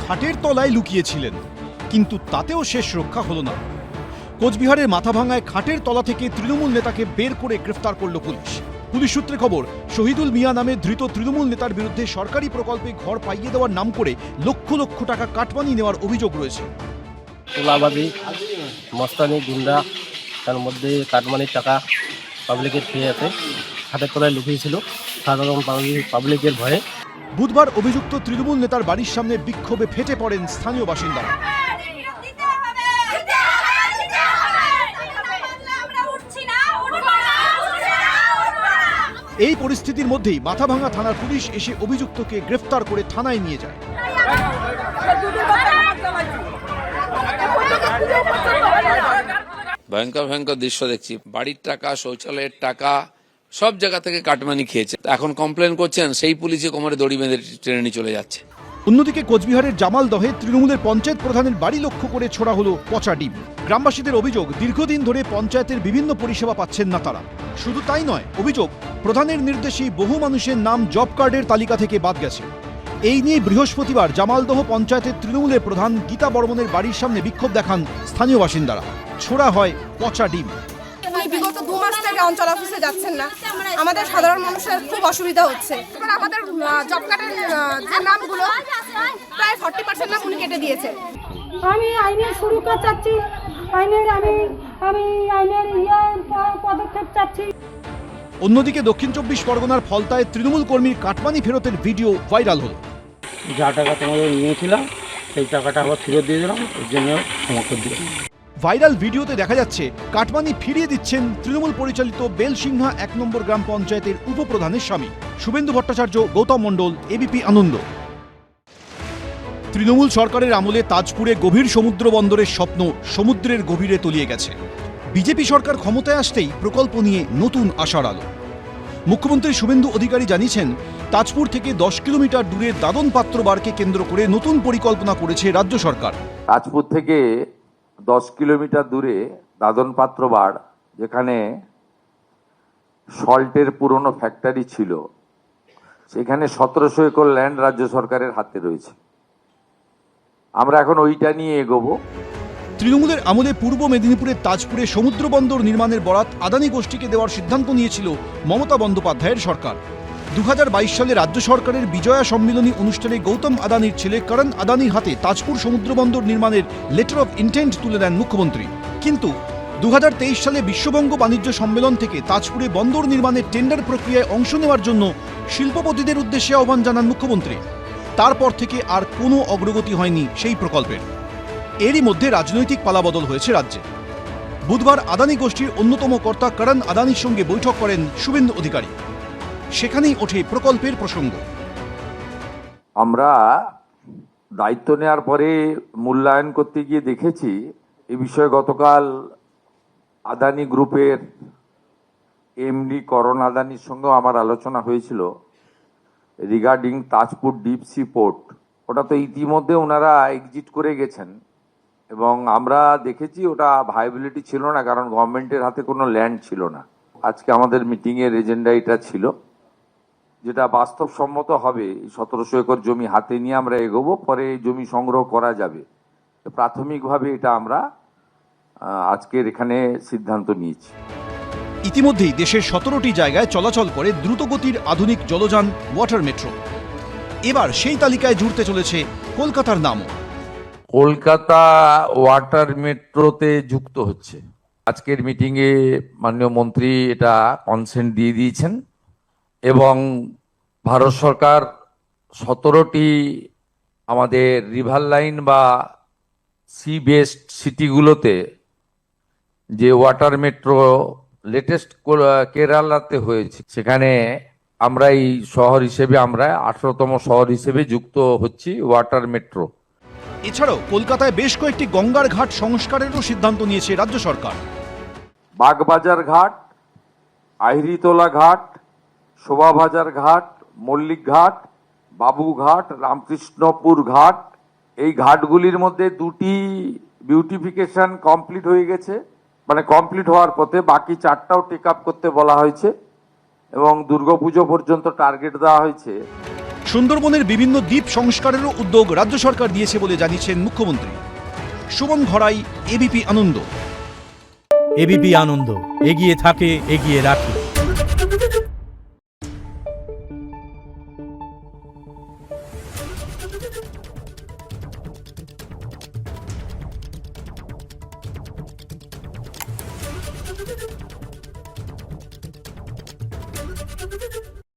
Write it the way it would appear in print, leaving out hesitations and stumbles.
খাটের তলায় লুকিয়েছিলেন, কিন্তু তাতেও শেষ রক্ষা হলো না। কোচবিহারের মাথাভাঙায় খাটের তলা থেকে তৃণমূল নেতাকে বের করে গ্রেফতার করল পুলিশ। পুলিশ সূত্রে খবর, শহীদুল মিয়া নামে ধৃত তৃণমূল নেতার বিরুদ্ধে সরকারি প্রকল্পে ঘর পাইয়ে দেওয়ার নাম করে লক্ষ লক্ষ টাকা কাটমানি নেওয়ার অভিযোগ রয়েছে। তোলাবাজি, মস্তানি, গুন্ডা, তার মধ্যে কাটমানির টাকা পাবলিকের খেয়ে আছে, খাটের তলায় লুকিয়েছিল সাধারণ পাবলিকের ভয়ে। বুধবার অভিযুক্ত তৃণমূল নেতার বাড়ির সামনে বিক্ষোভে ফেটে পড়েন স্থানীয় বাসিন্দারা। এই পরিস্থিতির মধ্যেই মাথাভাঙা থানার পুলিশ এসে অভিযুক্তকে গ্রেফতার করে থানায় নিয়ে যায়। ভয়ঙ্কর ভয়ঙ্কর দৃশ্য দেখছি। বাড়ির টাকা, শৌচালয়ের টাকা, সব জায়গা থেকে কাটমানি খেয়েছে। এখন কমপ্লেন করছেন, সেই পুলিশে কোমরে দড়ি বেঁধে টেনে নিয়ে চলে যাচ্ছে। অন্যদিকে কোচবিহারের জামালদহে তৃণমূলের পঞ্চায়েত প্রধানের বাড়ি লক্ষ্য করে ছোড়া হলো পচা ডিম। গ্রামবাসীদের অভিযোগ, দীর্ঘদিন ধরে পঞ্চায়েতের বিভিন্ন পরিষেবা পাচ্ছেন না তারা। শুধু তাই নয়, অভিযোগ প্রধানের নির্দেশেই বহু মানুষের নাম জব কার্ডের তালিকা থেকে বাদ গেছে। এই নিয়ে বৃহস্পতিবার জামালদহ পঞ্চায়েতের তৃণমূলের প্রধান গীতা বর্মনের বাড়ির সামনে বিক্ষোভ দেখান স্থানীয় বাসিন্দারা। ছোড়া হয় পচা ডিম। বিগত 2 মাস থেকে অঞ্চল অফিসে যাচ্ছেন না, আমাদের সাধারণ মানুষের খুব অসুবিধা হচ্ছে। আমাদের জব কার্ডের যে নামগুলো প্রায় 40% নাম উনি কেটে দিয়েছে। আমি আইনের সুরক্ষা চাচ্ছি, আমি আইনের পদক্ষেপ চাচ্ছি। অন্যদিকে দক্ষিণ 24 পরগনার ফলতায় তৃণমূল কর্মীর কাটমানি ফেরতের ভিডিও ভাইরাল হলো। যা টাকা তোমাদের নিয়েছিলাম সেই টাকাটা আবার ফেরত দিয়ে দিলাম, এর জন্য ক্ষমা করে দিলাম। ভাইরাল ভিডিওতে দেখা যাচ্ছে কাটমানি ফিরিয়ে দিচ্ছেন তৃণমূল পরিচালিত বেলসিংহা 1 নম্বর গ্রাম পঞ্চায়েতের উপপ্রধানের স্বামী শুভেন্দু ভট্টাচার্য, গৌতম মণ্ডল, এবিপি আনন্দ। তৃণমূল সরকারের আমলে তাজপুরে গভীর সমুদ্র বন্দরের স্বপ্ন সমুদ্রের গভীরে তলিয়ে গেছে। বিজেপি সরকার ক্ষমতায় আসতেই প্রকল্প নিয়ে নতুন আশার আলো। মুখ্যমন্ত্রী শুভেন্দু অধিকারী জানিয়েছেন, তাজপুর থেকে 10 কিলোমিটার দূরে দাদন পাত্র বারকে কেন্দ্র করে নতুন পরিকল্পনা করেছে রাজ্য সরকার। তাজপুর থেকে 10 কিলোমিটার দূরে দাদন পাত্র বার, যেখানে সল্টের পুরনো ফ্যাক্টরি ছিল, সেখানে 1700 একর ল্যান্ড রাজ্য সরকারের হাতে রয়েছে। আমরা এখন ওইটা নিয়ে এগোবো। তৃণমূলের আমলে পূর্ব মেদিনীপুরের তাজপুরে সমুদ্র বন্দর নির্মাণের বরাত আদানি গোষ্ঠীকে দেওয়ার সিদ্ধান্ত নিয়েছিল মমতা বন্দ্যোপাধ্যায়ের সরকার। 2022 সালে রাজ্য সরকারের বিজয়া সম্মিলনী অনুষ্ঠানে গৌতম আদানির ছেলে করণ আদানির হাতে তাজপুর সমুদ্র বন্দর নির্মাণের লেটার অফ ইন্টেন্ট তুলে দেন মুখ্যমন্ত্রী। কিন্তু 2023 সালে বিশ্ববঙ্গ বাণিজ্য সম্মেলন থেকে তাজপুরে বন্দর নির্মাণের টেন্ডার প্রক্রিয়ায় অংশ নেওয়ার জন্য শিল্পপতিদের উদ্দেশ্যে আহ্বান জানান মুখ্যমন্ত্রী। তারপর থেকে আর কোনো অগ্রগতি হয়নি সেই প্রকল্পের। এরই মধ্যে রাজনৈতিক পালাবদল হয়েছে রাজ্যে। বুধবার আদানি গোষ্ঠীর অন্যতম কর্তা করণ আদানির সঙ্গে বৈঠক করেন শুভেন্দু অধিকারী। সেখানেই ওঠে প্রকল্পের প্রসঙ্গ। আমরা দায়িত্ব নেওয়ার পরে মূল্যায়ন করতে গিয়ে দেখেছি, এই বিষয়ে গতকাল আদানি গ্রুপের এমডি করণ আদানির সঙ্গেও আমার আলোচনা হয়েছিল regarding Tajpur deep sea port. ওটা তো ইতিমধ্যে ওনারা এক্সিট করে গেছেন এবং আমরা দেখেছি ওটা ভাইবিলিটি ছিল না, কারণ গভর্নমেন্টের হাতে কোনো ল্যান্ড ছিল না। আজকে আমাদের মিটিংয়ের এজেন্ডা এটা ছিল, যেটা বাস্তবসম্মত হবে। 1700 একর জমি হাতে নিয়ে আমরা এগোবো, পরে এই জমি সংগ্রহ করা যাবে। প্রাথমিকভাবে এটা আমরা আজকের এখানে সিদ্ধান্ত নিয়েছি। ইতিমধ্যেই দেশের 17টি জায়গায় চলাচল করে দ্রুতগতির আধুনিক জলযান ওয়াটার মেট্রো। এবার সেই তালিকায় জুড়তে চলেছে কলকাতার নামও। কলকাতা ওয়াটার মেট্রোতে যুক্ত হচ্ছে। আজকের মিটিংয়ে মাননীয় মন্ত্রী এটা কনসেন্ট দিয়ে দিয়েছেন এবং ভারত সরকার 17টি আমাদের রিভার লাইন বা সি বেসড সিটিগুলোতে যে ওয়াটার মেট্রো লেটেস্ট কেরালাতে হয়েছে, সেখানে আমরা এই শহর হিসেবে আমরা 18তম শহর হিসেবে যুক্ত হচ্ছি ওয়াটার মেট্রো। এছাড়াও কলকাতায় বেশ কয়েকটি গঙ্গার ঘাট সংস্কারেরও সিদ্ধান্ত নিয়েছে রাজ্য সরকার। বাগবাজার ঘাট, আহিরিতলা ঘাট, শোভাবাজার ঘাট, মল্লিক ঘাট, বাবুঘাট, রামকৃষ্ণপুর ঘাট, এই ঘাটগুলির মধ্যে 2টি বিউটিফিকেশন কমপ্লিট হয়ে গেছে মানে কমপ্লিট হওয়ার পথে, বাকি 4টাও টেক আপ করতে বলা হয়েছে এবং দুর্গাপুজো পর্যন্ত টার্গেট দেওয়া হয়েছে। সুন্দরবনের বিভিন্ন দ্বীপ সংস্কারেরও উদ্যোগ রাজ্য সরকার দিয়েছে বলে জানিয়েছেন মুখ্যমন্ত্রী। সুমন ঘড়াই, এবিপি আনন্দ। এবিপি আনন্দ, এগিয়ে থাকে, এগিয়ে রাখে।